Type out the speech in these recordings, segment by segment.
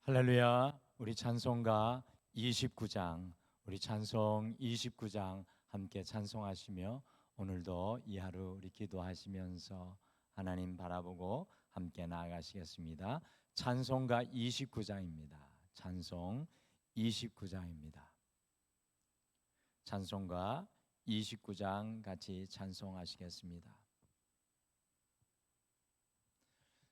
할렐루야. 우리 찬송가 29장, 우리 찬송 29장 함께 찬송하시며 오늘도 이 하루 우리 기도하시면서 하나님 바라보고 함께 나아가시겠습니다. 찬송가 29장입니다. 찬송 29장입니다. 찬송가 29장 같이 찬송하시겠습니다.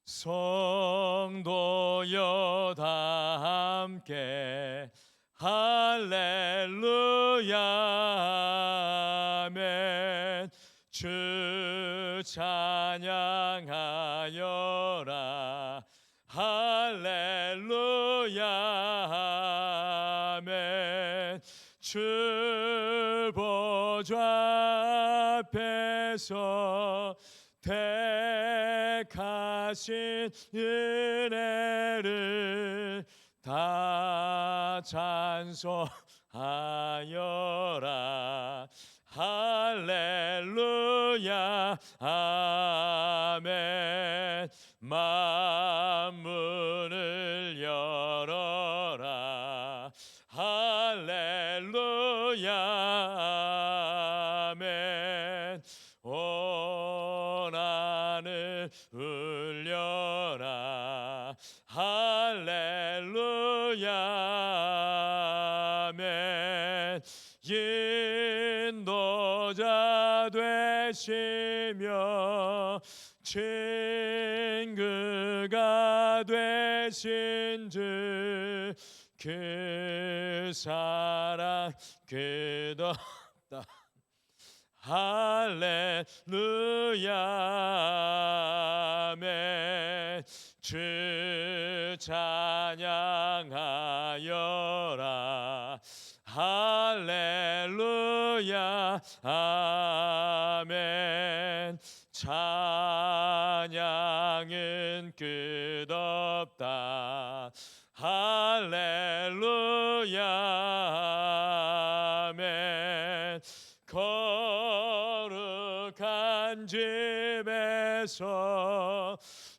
성도여 다 함께 할렐루야 아멘. 주 찬양하여라 할렐루야 아멘. 주 보좌 앞에서 택하신 은혜를 다 찬송하여라 할렐루야 아멘. 만문을 열어라 할렐루야 아멘. 원하늘 울려라 할렐루야 아멘. 인도자 되시며 친구가 되신 주 그 사랑 끝없다 할렐루야 아멘. 주 찬양하여라 할렐루야 아멘. 찬양은 끝없다 할렐루야 아멘. 거룩한 집에서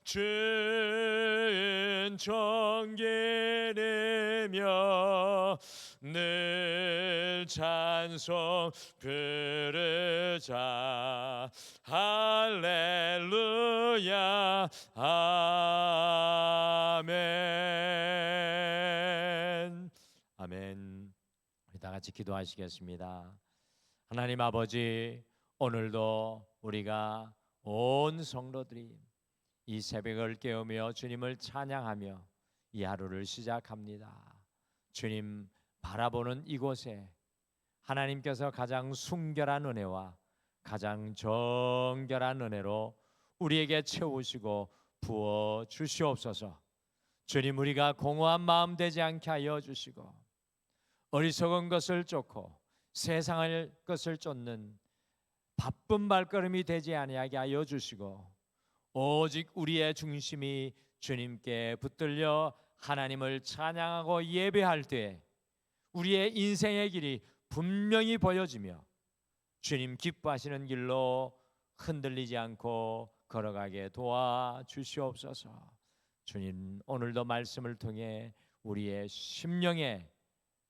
주은 존귀이며 늘 찬송 부르자 할렐루야 아멘. 아멘. 우리 다 같이 기도하시겠습니다. 하나님 아버지, 오늘도 우리가 온 성도들이 이 새벽을 깨우며 주님을 찬양하며 이 하루를 시작합니다. 주님 바라보는 이곳에 하나님께서 가장 순결한 은혜와 가장 정결한 은혜로 우리에게 채우시고 부어 주시옵소서. 주님, 우리가 공허한 마음 되지 않게 하여 주시고 어리석은 것을 쫓고 세상을 것을 쫓는 바쁜 발걸음이 되지 아니하게 하여 주시고 오직 우리의 중심이 주님께 붙들려 하나님을 찬양하고 예배할 때 우리의 인생의 길이 분명히 보여지며 주님 기뻐하시는 길로 흔들리지 않고 걸어가게 도와주시옵소서. 주님, 오늘도 말씀을 통해 우리의 심령에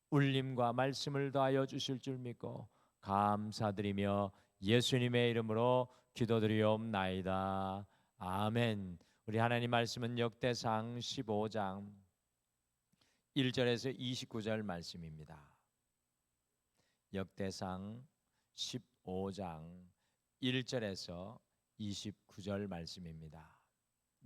울림과 말씀을 더하여 주실 줄 믿고 감사드리며 예수님의 이름으로 기도드리옵나이다. 아멘. 우리 하나님 말씀은 역대상 15장 1절에서 29절 말씀입니다. 역대상 15장 1절에서 29절 말씀입니다.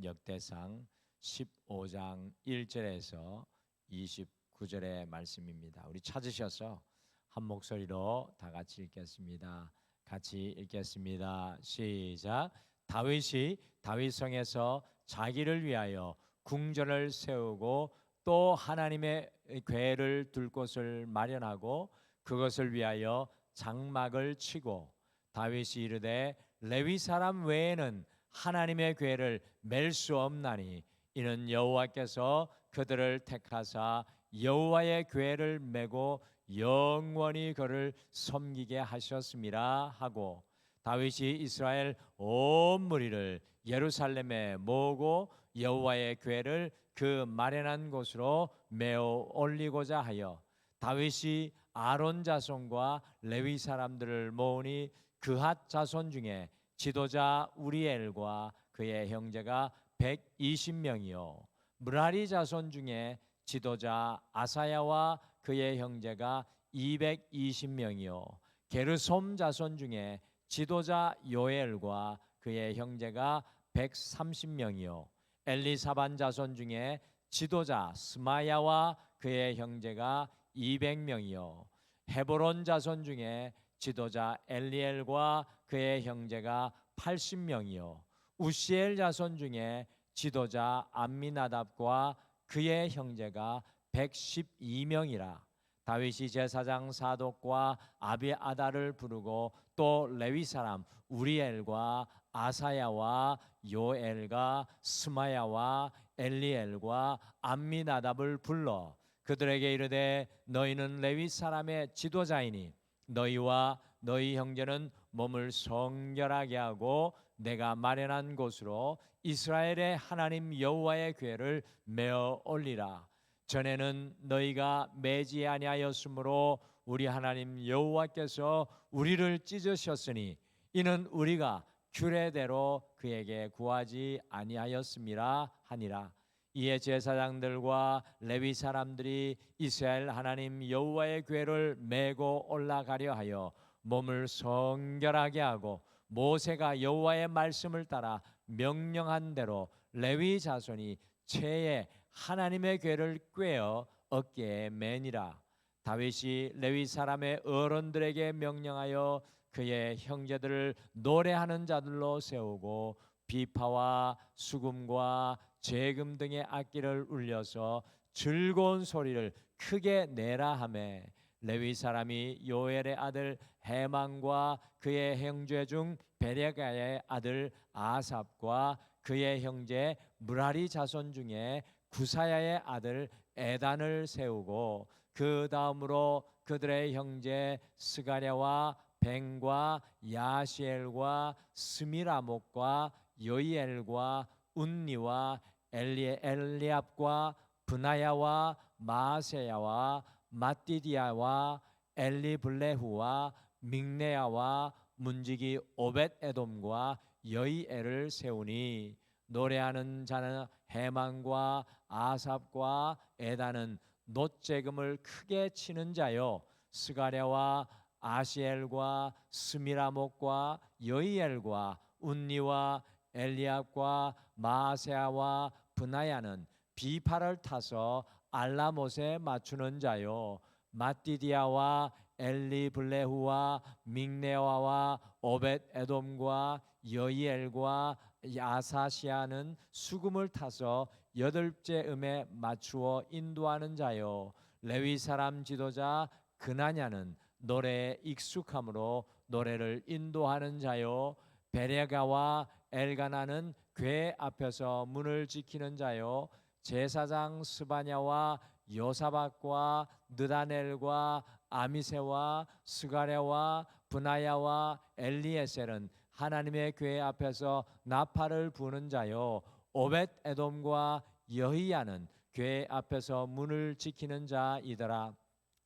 역대상 15장 1절에서 29절의 말씀입니다. 우리 찾으셔서 한 목소리로 다 같이 읽겠습니다. 같이 읽겠습니다. 시작. 다윗이 다윗성에서 자기를 위하여 궁전을 세우고 또 하나님의 궤를 둘 곳을 마련하고 그것을 위하여 장막을 치고 다윗이 이르되 레위 사람 외에는 하나님의 궤를 맬 수 없나니 이는 여호와께서 그들을 택하사 여호와의 궤를 메고 영원히 그를 섬기게 하셨음이라 하고 다윗이 이스라엘 온 무리를 예루살렘에 모으고 여호와의 궤를 그 마련한 곳으로 메어 올리고자 하여 다윗이 아론 자손과 레위 사람들을 모으니 그핫 자손 중에 지도자 우리엘과 그의 형제가 120명이요 므라리 자손 중에 지도자 아사야와 그의 형제가 220명이요 게르솜 자손 중에 지도자 요엘과 그의 형제가 130명이요 엘리사반 자손 중에 지도자 스마야와 그의 형제가 200명이요 헤브론 자손 중에 지도자 엘리엘과 그의 형제가 80명이요 우시엘 자손 중에 지도자 암미나답과 그의 형제가 112명이라 다윗이 제사장 사독과 아비아다를 부르고 또 레위 사람 우리엘과 아사야와 요엘과 스마야와 엘리엘과 암미나답을 불러 그들에게 이르되 너희는 레위 사람의 지도자이니 너희와 너희 형제는 몸을 성결하게 하고 내가 마련한 곳으로 이스라엘의 하나님 여호와의 궤를 메어 올리라. 전에는 너희가 매지 아니하였으므로 우리 하나님 여호와께서 우리를 찢으셨으니 이는 우리가 규례대로 그에게 구하지 아니하였음이라 하니라. 이에 제사장들과 레위 사람들이 이스라엘 하나님 여호와의 궤를 메고 올라가려 하여 몸을 성결하게 하고 모세가 여호와의 말씀을 따라 명령한 대로 레위 자손이 채에 하나님의 궤를 꿰어 어깨에 매니라. 다윗이 레위 사람의 어른들에게 명령하여 그의 형제들을 노래하는 자들로 세우고 비파와 수금과 재금 등의 악기를 울려서 즐거운 소리를 크게 내라 하매 레위 사람이 요엘의 아들 헤만과 그의 형제 중 베레가의 아들 아삽과 그의 형제 므라리 자손 중에 구사야의 아들 에단을 세우고 그 다음으로 그들의 형제 스가랴와 벤과 야시엘과 스미라목과 요이엘과 운니와 엘리압과 브나야와 마세야와 마띠디아와 엘리블레후와 믹네야와 문지기 오벳에돔과 여이엘을 세우니 노래하는 자는 헤만과 아삽과 에단은 놋재금을 크게 치는 자요 스가랴와 아시엘과 스미라목과 여이엘과 운니와 엘리압과 마세아와 브나야는 비파를 타서 알라못에 맞추는 자요 마띠디아와 엘리블레후와 믹네와와 오벳에돔과 여이엘과 야사시아는 수금을 타서 여덟째 음에 맞추어 인도하는 자요 레위 사람 지도자 그나냐는 노래에 익숙함으로 노래를 인도하는 자요 베레가와 엘가나는 궤 앞에서 문을 지키는 자요 제사장 스바냐와 요사박과 느다넬과 아미세와 스가랴와 브나야와 엘리에셀은 하나님의 궤 앞에서 나팔을 부는 자요 오벳에돔과 여히야는 궤 앞에서 문을 지키는 자이더라.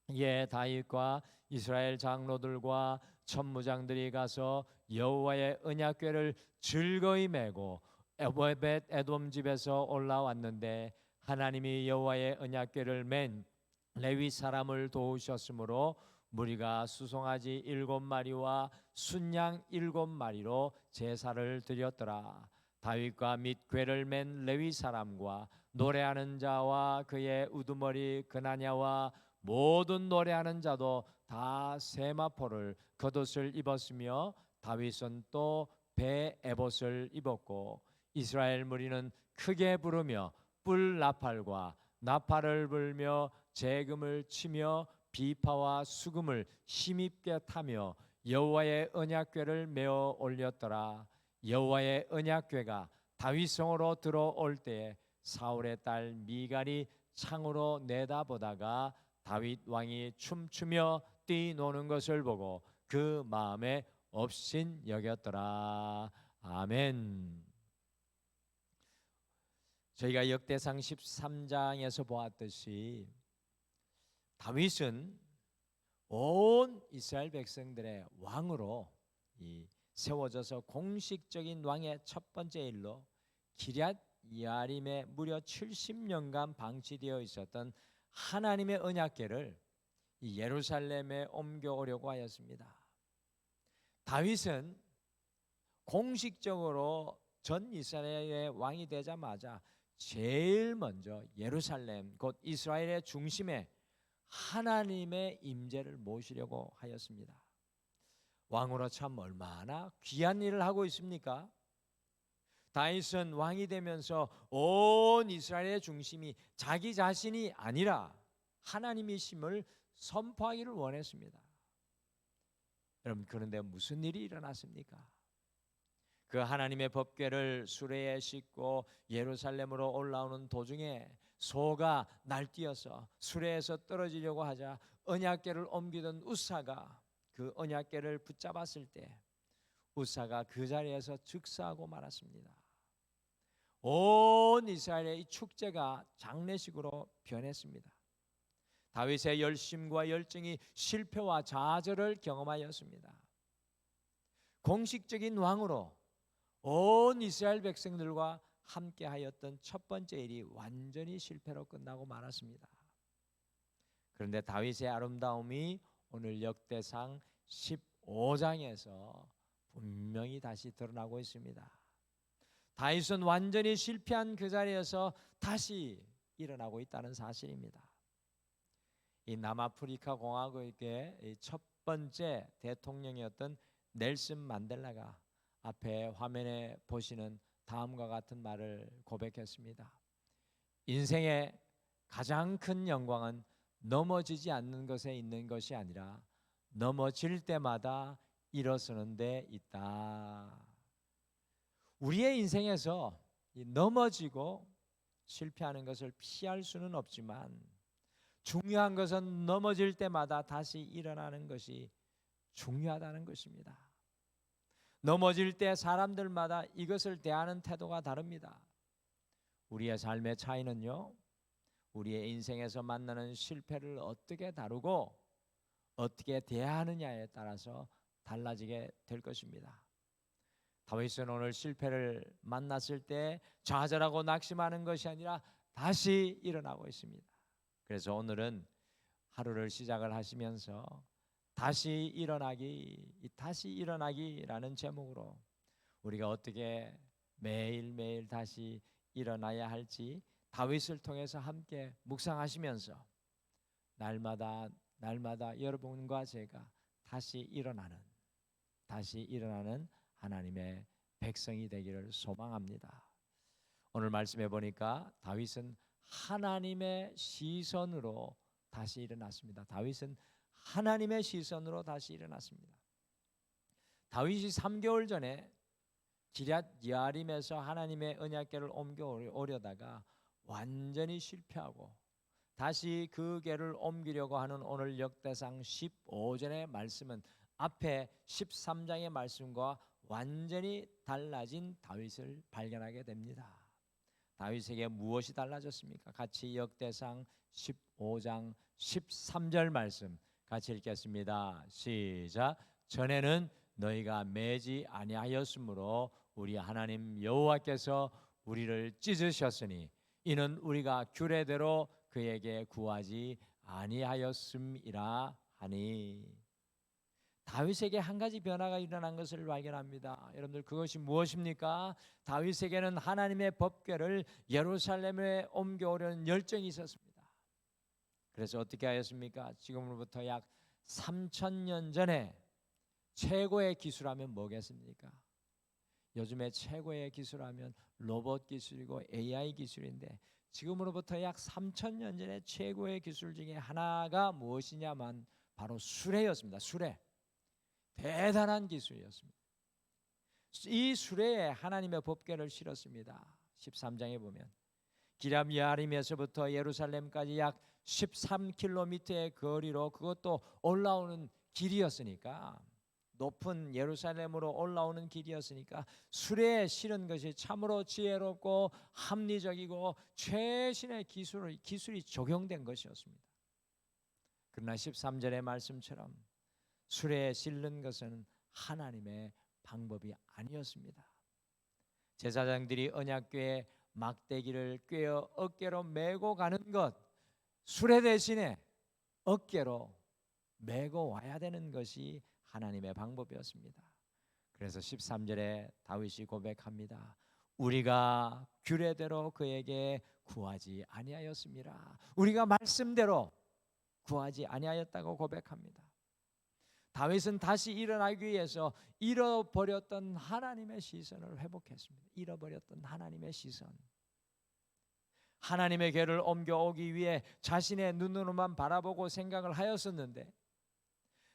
이에 다윗과 이스라엘 장로들과 천무장들이 가서 여호와의 언약궤를 즐거이 메고 오벳에돔 집에서 올라왔는데 하나님이 여호와의 언약궤를 맨 레위 사람을 도우셨으므로 무리가 수송아지 7마리와 순양 7마리로 제사를 드렸더라. 다윗과 및 궤를 맨 레위 사람과 노래하는 자와 그의 우두머리 그나냐와 모든 노래하는 자도 다 세마포를 겉옷을 입었으며 다윗은 또 배 에봇을 입었고 이스라엘 무리는 크게 부르며 뿔 나팔과 나팔을 불며 재금을 치며 비파와 수금을 힘있게 타며 여호와의 언약궤를 메어 올렸더라. 여호와의 언약궤가 다윗성으로 들어올 때에 사울의 딸 미갈이 창으로 내다보다가 다윗 왕이 춤추며 뛰노는 것을 보고 그 마음에 업신 여겼더라. 아멘. 저희가 역대상 13장에서 보았듯이 다윗은 온 이스라엘 백성들의 왕으로 세워져서 공식적인 왕의 첫 번째 일로 기럇 여아림에 무려 70년간 방치되어 있었던 하나님의 언약궤를 예루살렘에 옮겨오려고 하였습니다. 다윗은 공식적으로 전 이스라엘의 왕이 되자마자 제일 먼저 예루살렘 곧 이스라엘의 중심에 하나님의 임재를 모시려고 하였습니다. 왕으로 참 얼마나 귀한 일을 하고 있습니까? 다윗은 왕이 되면서 온 이스라엘의 중심이 자기 자신이 아니라 하나님이심을 선포하기를 원했습니다. 여러분, 그런데 무슨 일이 일어났습니까? 그 하나님의 법궤를 수레에 싣고 예루살렘으로 올라오는 도중에 소가 날뛰어서 수레에서 떨어지려고 하자 언약궤를 옮기던 우사가 그 언약궤를 붙잡았을 때 우사가 그 자리에서 즉사하고 말았습니다. 온 이스라엘의 이 축제가 장례식으로 변했습니다. 다윗의 열심과 열정이 실패와 좌절을 경험하였습니다. 공식적인 왕으로 온 이스라엘 백성들과 함께하였던 첫 번째 일이 완전히 실패로 끝나고 말았습니다. 그런데 다윗의 아름다움이 오늘 역대상 15장에서 분명히 다시 드러나고 있습니다. 다윗은 완전히 실패한 그 자리에서 다시 일어나고 있다는 사실입니다. 이 남아프리카 공화국의 첫 번째 대통령이었던 넬슨 만델라가 앞에 화면에 보시는 다음과 같은 말을 고백했습니다. 인생의 가장 큰 영광은 넘어지지 않는 것에 있는 것이 아니라 넘어질 때마다 일어서는 데 있다. 우리의 인생에서 넘어지고 실패하는 것을 피할 수는 없지만 중요한 것은 넘어질 때마다 다시 일어나는 것이 중요하다는 것입니다. 넘어질 때 사람들마다 이것을 대하는 태도가 다릅니다. 우리의 삶의 차이는요, 우리의 인생에서 만나는 실패를 어떻게 다루고 어떻게 대하느냐에 따라서 달라지게 될 것입니다. 다윗은 오늘 실패를 만났을 때 좌절하고 낙심하는 것이 아니라 다시 일어나고 있습니다. 그래서 오늘은 하루를 시작을 하시면서 다시 일어나기라는 제목으로 우리가 어떻게 매일매일 다시 일어나야 할지 다윗을 통해서 함께 묵상하시면서 날마다 여러분과 제가 다시 일어나는 하나님의 백성이 되기를 소망합니다. 오늘 말씀해 보니까 다윗은 하나님의 시선으로 다시 일어났습니다. 다윗은 하나님의 시선으로 다시 일어났습니다. 다윗이 3개월 전에 기럇 여아림에서 하나님의 언약궤를 옮겨오려다가 완전히 실패하고 다시 그 궤를 옮기려고 하는 오늘 역대상 15절의 말씀은 앞에 13장의 말씀과 완전히 달라진 다윗을 발견하게 됩니다. 다윗에게 무엇이 달라졌습니까? 같이 역대상 15장 13절 말씀 같이 읽겠습니다. 시작. 전에는 너희가 매지 아니하였으므로 우리 하나님 여호와께서 우리를 찢으셨으니 이는 우리가 규례대로 그에게 구하지 아니하였음이라 하니. 다윗에게 한 가지 변화가 일어난 것을 발견합니다. 여러분들, 그것이 무엇입니까? 다윗에게는 하나님의 법궤를 예루살렘에 옮겨오려는 열정이 있었습니다. 그래서 어떻게 하였습니까? 지금으로부터 약 3000년 전에 최고의 기술하면 뭐겠습니까? 요즘에 최고의 기술하면 로봇 기술이고 AI 기술인데 지금으로부터 약 3000년 전에 최고의 기술 중에 하나가 무엇이냐면 바로 수레였습니다. 수레. 대단한 기술이었습니다. 이 수레에 하나님의 법궤를 실었습니다. 13장에 보면 기럇 여아림에서부터 예루살렘까지 약 13km의 거리로, 그것도 올라오는 길이었으니까 높은 예루살렘으로 올라오는 길이었으니까 수레에 실은 것이 참으로 지혜롭고 합리적이고 최신의 기술이 적용된 것이었습니다. 그러나 13절의 말씀처럼 수레에 실는 것은 하나님의 방법이 아니었습니다. 제사장들이 언약궤에 막대기를 꿰어 어깨로 메고 가는 것, 수레 대신에 어깨로 메고 와야 되는 것이 하나님의 방법이었습니다. 그래서 13절에 다윗이 고백합니다. 우리가 규례대로 그에게 구하지 아니하였습니다. 우리가 말씀대로 구하지 아니하였다고 고백합니다. 다윗은 다시 일어나기 위해서 잃어버렸던 하나님의 시선을 회복했습니다. 잃어버렸던 하나님의 시선. 하나님의 궤를 옮겨오기 위해 자신의 눈으로만 바라보고 생각을 하였었는데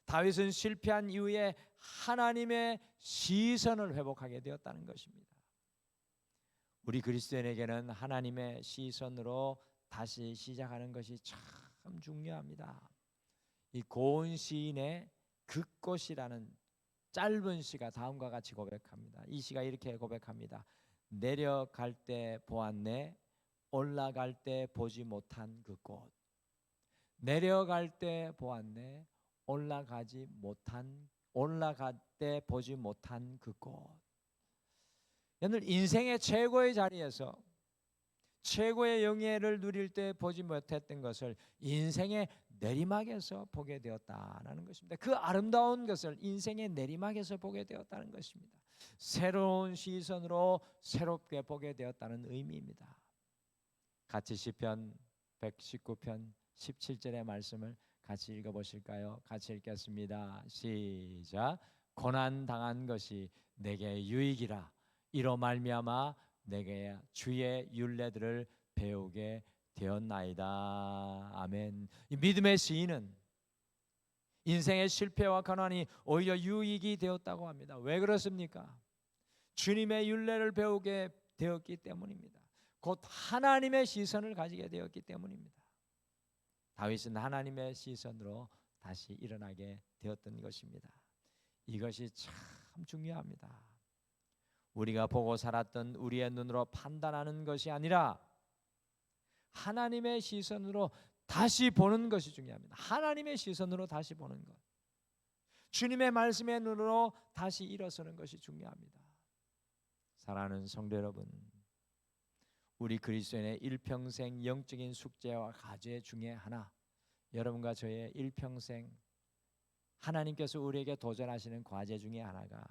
다윗은 실패한 이후에 하나님의 시선을 회복하게 되었다는 것입니다. 우리 그리스도인에게는 하나님의 시선으로 다시 시작하는 것이 참 중요합니다. 이 고은 시인의 그꽃이라는 짧은 시가 다음과 같이 고백합니다. 이 시가 이렇게 고백합니다. 내려갈 때 보았네, 올라갈 때 보지 못한 그 꽃. 내려갈 때 보았네, 올라갈 때 보지 못한 그 꽃. 오늘 인생의 최고의 자리에서 최고의 영예를 누릴 때 보지 못했던 것을 인생의 내리막에서 보게 되었다는 것입니다. 그 아름다운 것을 인생의 내리막에서 보게 되었다는 것입니다. 새로운 시선으로 새롭게 보게 되었다는 의미입니다. 같이 시편 119편 17절의 말씀을 같이 읽어보실까요? 같이 읽겠습니다. 시작. 고난 당한 것이 내게 유익이라. 이로 말미암아 내게 주의 율례들을 배우게 되었나이다. 아멘. 이 믿음의 시인은 인생의 실패와 고난이 오히려 유익이 되었다고 합니다. 왜 그렇습니까? 주님의 율례를 배우게 되었기 때문입니다. 곧 하나님의 시선을 가지게 되었기 때문입니다. 다윗은 하나님의 시선으로 다시 일어나게 되었던 것입니다. 이것이 참 중요합니다. 우리가 보고 살았던 우리의 눈으로 판단하는 것이 아니라 하나님의 시선으로 다시 보는 것이 중요합니다. 하나님의 시선으로 다시 보는 것. 주님의 말씀의 눈으로 다시 일어서는 것이 중요합니다. 사랑하는 성도 여러분, 우리 그리스도인의 일평생 영적인 숙제와 과제 중에 하나, 여러분과 저의 일평생 하나님께서 우리에게 도전하시는 과제 중에 하나가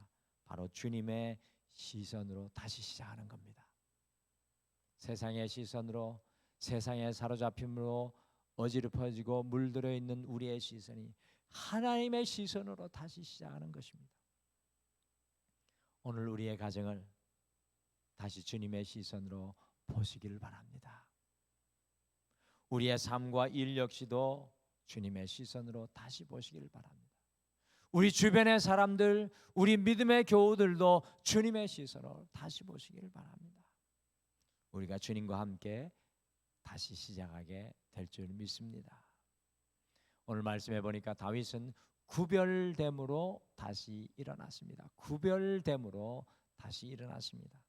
바로 주님의 시선으로 다시 시작하는 겁니다. 세상의 시선으로, 세상의 사로잡힘으로 어지럽혀지고 물들어 있는 우리의 시선이 하나님의 시선으로 다시 시작하는 것입니다. 오늘 우리의 가정을 다시 주님의 시선으로 보시기를 바랍니다. 우리의 삶과 일 역시도 주님의 시선으로 다시 보시기를 바랍니다. 우리 주변의 사람들, 우리 믿음의 교우들도 주님의 시선으로 다시 보시기를 바랍니다. 우리가 주님과 함께 다시 시작하게 될 줄 믿습니다. 오늘 말씀해 보니까 다윗은 구별됨으로 다시 일어났습니다. 구별됨으로 다시 일어났습니다.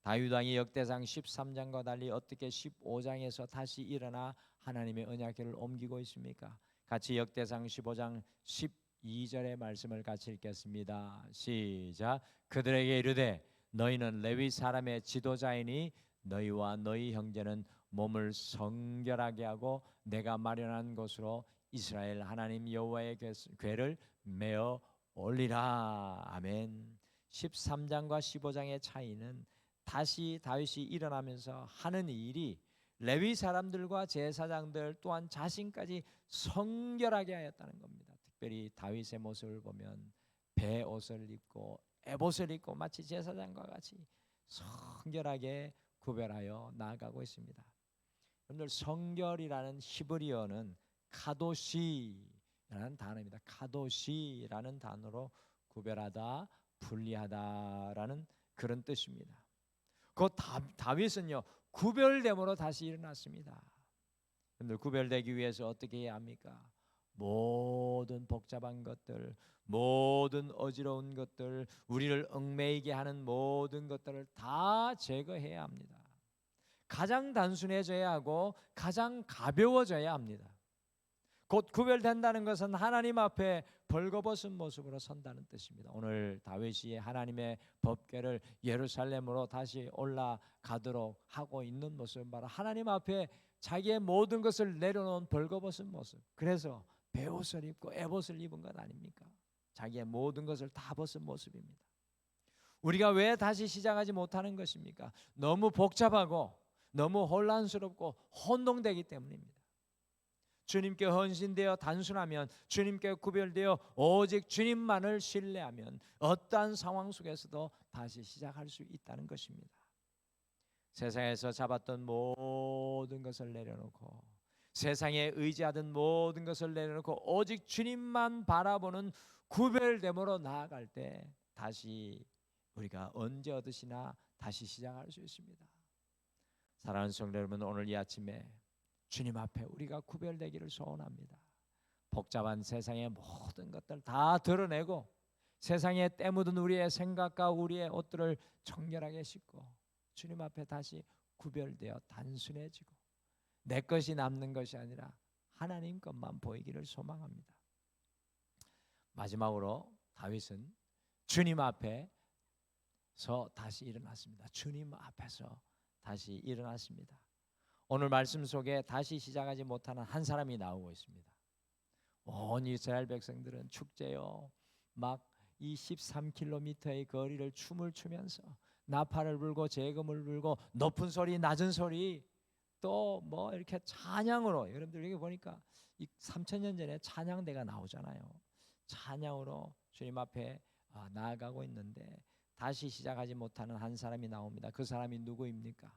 다윗 왕이 역대상 13장과 달리 어떻게 15장에서 다시 일어나 하나님의 언약궤를 옮기고 있습니까? 같이 역대상 15장 12절의 말씀을 같이 읽겠습니다. 시작. 그들에게 이르되 너희는 레위 사람의 지도자이니 너희와 너희 형제는 몸을 성결하게 하고 내가 마련한 곳으로 이스라엘 하나님 여호와의 궤를 메어 올리라. 아멘. 13장과 15장의 차이는 다시 다윗이 일어나면서 하는 일이 레위 사람들과 제사장들 또한 자신까지 성결하게 하였다는 겁니다. 특별히 다윗의 모습을 보면 베옷을 입고 에봇을 입고 마치 제사장과 같이 성결하게 구별하여 나아가고 있습니다. 오늘 성결이라는 히브리어는 카도시라는 단어입니다. 카도시라는 단어로 구별하다, 분리하다라는 그런 뜻입니다. 그 다윗은요 구별됨으로 다시 일어났습니다. 여러분들 구별되기 위해서 어떻게 해야 합니까? 모든 복잡한 것들, 모든 어지러운 것들, 우리를 얽매이게 하는 모든 것들을 다 제거해야 합니다. 가장 단순해져야 하고 가장 가벼워져야 합니다. 곧 구별된다는 것은 하나님 앞에 벌거벗은 모습으로 선다는 뜻입니다. 오늘 다윗이 하나님의 법궤를 예루살렘으로 다시 올라가도록 하고 있는 모습은 바로 하나님 앞에 자기의 모든 것을 내려놓은 벌거벗은 모습. 그래서 베옷을 입고 에봇을 입은 것 아닙니까? 자기의 모든 것을 다 벗은 모습입니다. 우리가 왜 다시 시작하지 못하는 것입니까? 너무 복잡하고 너무 혼란스럽고 혼동되기 때문입니다. 주님께 헌신되어 단순하면, 주님께 구별되어 오직 주님만을 신뢰하면 어떠한 상황 속에서도 다시 시작할 수 있다는 것입니다. 세상에서 잡았던 모든 것을 내려놓고, 세상에 의지하던 모든 것을 내려놓고 오직 주님만 바라보는 구별됨으로 나아갈 때 다시 우리가 언제 어디시나 다시 시작할 수 있습니다. 사랑하는 성도 여러분, 오늘 이 아침에 주님 앞에 우리가 구별되기를 소원합니다. 복잡한 세상의 모든 것들 다 드러내고 세상에 때묻은 우리의 생각과 우리의 옷들을 정결하게 씻고 주님 앞에 다시 구별되어 단순해지고 내 것이 남는 것이 아니라 하나님 것만 보이기를 소망합니다. 마지막으로 다윗은 주님 앞에서 다시 일어났습니다. 주님 앞에서 다시 일어났습니다. 오늘 말씀 속에 다시 시작하지 못하는 한 사람이 나오고 있습니다. 온 이스라엘 백성들은 축제요, 막 이 13km의 거리를 춤을 추면서 나팔을 불고 재금을 불고 높은 소리 낮은 소리 또 뭐 이렇게 찬양으로, 여러분들 여기 보니까 이 3000년 전에 찬양대가 나오잖아요. 찬양으로 주님 앞에 나아가고 있는데 다시 시작하지 못하는 한 사람이 나옵니다. 그 사람이 누구입니까?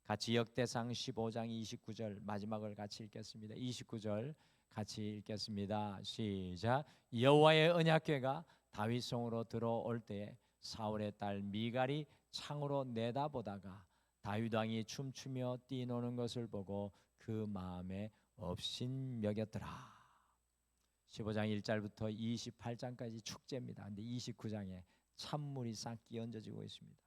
같이 역대상 15장 29절 마지막을 같이 읽겠습니다. 29절 같이 읽겠습니다. 시작. 여호와의 언약궤가 다윗성으로 들어올 때에 사울의 딸 미갈이 창으로 내다보다가 다윗 왕이 춤추며 뛰노는 것을 보고 그 마음에 업신여겼더라. 15장 1절부터 28장까지 축제입니다. 근데 29장에 찬물이 싹 끼얹어지고 있습니다.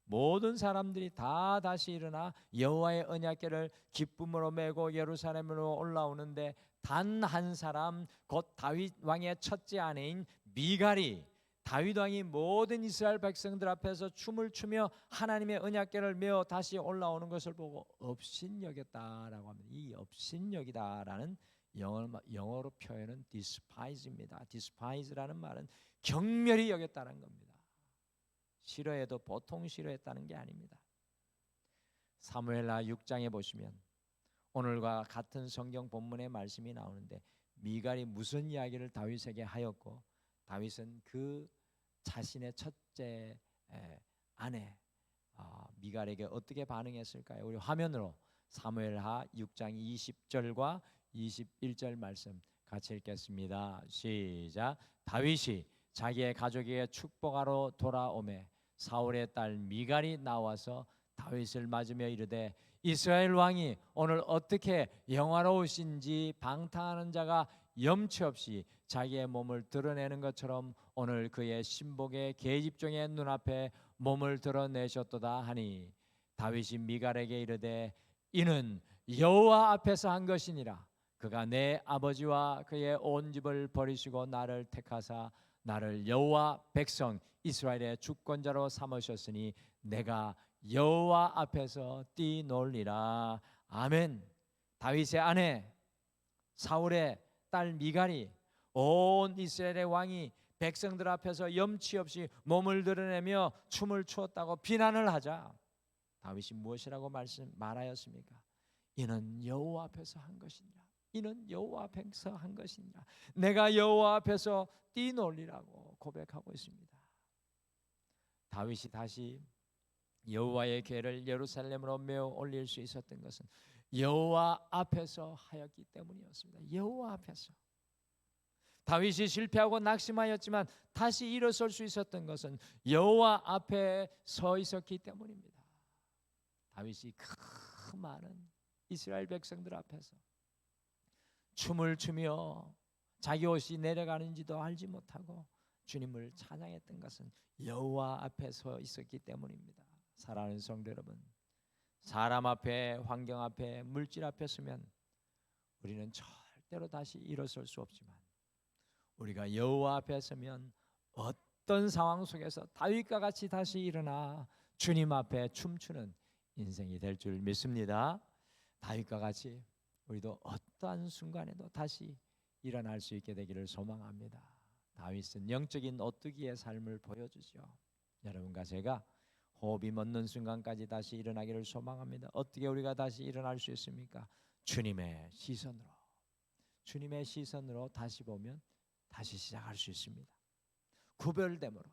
모든 사람들이 다 다시 일어나 여호와의 언약궤를 기쁨으로 메고 예루살렘으로 올라오는데 단 한 사람, 곧 다윗 왕의 첫째 아내인 미갈이 다윗 왕이 모든 이스라엘 백성들 앞에서 춤을 추며 하나님의 언약궤를 메어 다시 올라오는 것을 보고 업신여겼다라고 합니다. 이 업신여기다라는 영어로 표현은 despise입니다. despise라는 말은 경멸히 여겼다는 겁니다. 싫어해도 보통 싫어했다는 게 아닙니다. 사무엘하 6장에 보시면 오늘과 같은 성경 본문의 말씀이 나오는데 미갈이 무슨 이야기를 다윗에게 하였고 다윗은 그 자신의 첫째 아내 미갈에게 어떻게 반응했을까요? 우리 화면으로 사무엘하 6장 20절과 21절 말씀 같이 읽겠습니다. 시작. 다윗이 자기의 가족에게 축복하러 돌아오매 사울의 딸 미갈이 나와서 다윗을 맞으며 이르되 이스라엘 왕이 오늘 어떻게 영화로우신지 방탕하는 자가 염치 없이 자기의 몸을 드러내는 것처럼 오늘 그의 신복의 계집종의 눈앞에 몸을 드러내셨도다 하니 다윗이 미갈에게 이르되 이는 여호와 앞에서 한 것이니라. 그가 내 아버지와 그의 온 집을 버리시고 나를 택하사 나를 여호와 백성 이스라엘의 주권자로 삼으셨으니 내가 여호와 앞에서 뛰놀리라. 아멘. 다윗의 아내 사울의 딸 미갈이 온 이스라엘의 왕이 백성들 앞에서 염치 없이 몸을 드러내며 춤을 추었다고 비난을 하자 다윗이 무엇이라고 말하였습니까? 이는 여호와 앞에서 한 것이니라. 이는 여호와 앞에서 한 것이니라. 내가 여호와 앞에서 뛰놀리라고 고백하고 있습니다. 다윗이 다시 여호와의 궤를 예루살렘으로 메어 올릴 수 있었던 것은 여호와 앞에서 하였기 때문이었습니다. 여호와 앞에서. 다윗이 실패하고 낙심하였지만 다시 일어설 수 있었던 것은 여호와 앞에 서 있었기 때문입니다. 다윗이 그 많은 이스라엘 백성들 앞에서 춤을 추며 자기 옷이 내려가는지도 알지 못하고 주님을 찬양했던 것은 여호와 앞에 서 있었기 때문입니다. 사랑하는 성도 여러분, 사람 앞에, 환경 앞에, 물질 앞에 서면 우리는 절대로 다시 일어설 수 없지만 우리가 여호와 앞에 서면 어떤 상황 속에서 다윗과 같이 다시 일어나 주님 앞에 춤추는 인생이 될 줄 믿습니다. 다윗과 같이 우리도 어떠한 순간에도 다시 일어날 수 있게 되기를 소망합니다. 다윗은 영적인 오뚜기의 삶을 보여주죠. 여러분과 제가 호흡이 멎는 순간까지 다시 일어나기를 소망합니다. 어떻게 우리가 다시 일어날 수 있습니까? 주님의 시선으로 다시 보면 다시 시작할 수 있습니다. 구별됨으로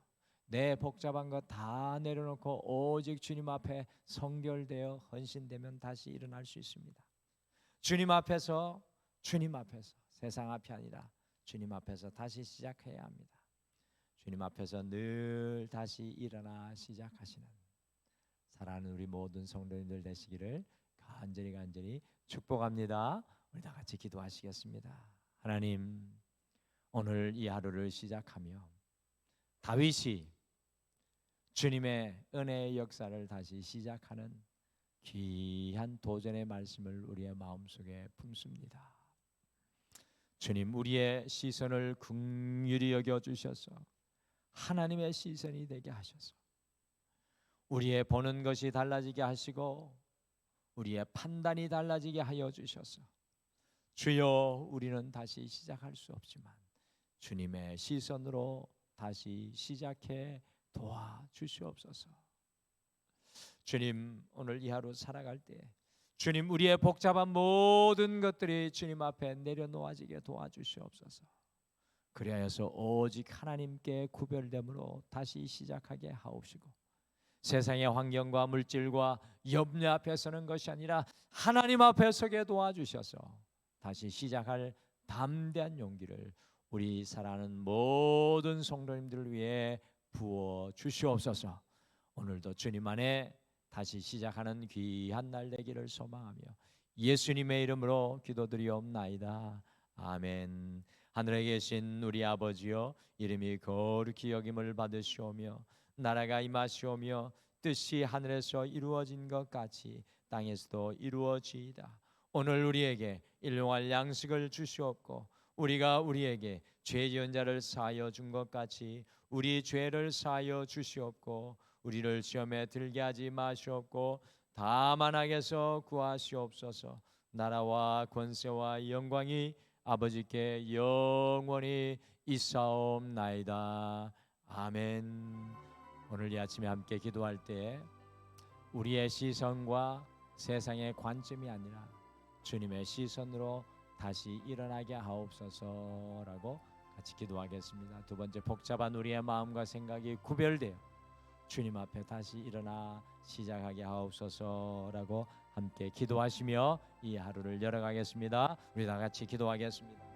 내 복잡한 것 다 내려놓고 오직 주님 앞에 성결되어 헌신되면 다시 일어날 수 있습니다. 주님 앞에서 세상 앞이 아니라 주님 앞에서 다시 시작해야 합니다. 주님 앞에서 늘 다시 일어나 시작하시는 사랑하는 우리 모든 성도님들 되시기를 간절히 축복합니다. 우리 다 같이 기도하시겠습니다. 하나님, 오늘 이 하루를 시작하며 다윗이 주님의 은혜의 역사를 다시 시작하는 귀한 도전의 말씀을 우리의 마음속에 품습니다. 주님, 우리의 시선을 긍휼히 여겨주셔서 하나님의 시선이 되게 하셔서 우리의 보는 것이 달라지게 하시고 우리의 판단이 달라지게 하여 주셔서 주여, 우리는 다시 시작할 수 없지만 주님의 시선으로 다시 시작해 도와주시옵소서. 주님, 오늘 이 하루 살아갈 때 주님, 우리의 복잡한 모든 것들이 주님 앞에 내려놓아지게 도와주시옵소서. 그리하여서 오직 하나님께 구별됨으로 다시 시작하게 하옵시고 세상의 환경과 물질과 염려 앞에 서는 것이 아니라 하나님 앞에 서게 도와주셔서 다시 시작할 담대한 용기를 우리 사랑하는 모든 성도님들을 위해 부어 주시옵소서. 오늘도 주님 안에 다시 시작하는 귀한 날 되기를 소망하며 예수님의 이름으로 기도드리옵나이다. 아멘. 하늘에 계신 우리 아버지여, 이름이 거룩히 여김을 받으시오며 나라가 임하시오며 뜻이 하늘에서 이루어진 것 같이 땅에서도 이루어지이다. 오늘 우리에게 일용할 양식을 주시옵고 우리가 우리에게 죄 지은 자를 사하여 준 것 같이 우리 죄를 사하여 주시옵고 우리를 시험에 들게 하지 마시옵고 다만 악에서 구하시옵소서. 나라와 권세와 영광이 아버지께 영원히 있사옵나이다. 아멘. 오늘 이 아침에 함께 기도할 때 우리의 시선과 세상의 관점이 아니라 주님의 시선으로 다시 일어나게 하옵소서라고 같이 기도하겠습니다. 두 번째, 복잡한 우리의 마음과 생각이 구별되어 주님 앞에 다시 일어나 시작하게 하옵소서라고 함께 기도하시며 이 하루를 열어가겠습니다. 우리 다 같이 기도하겠습니다.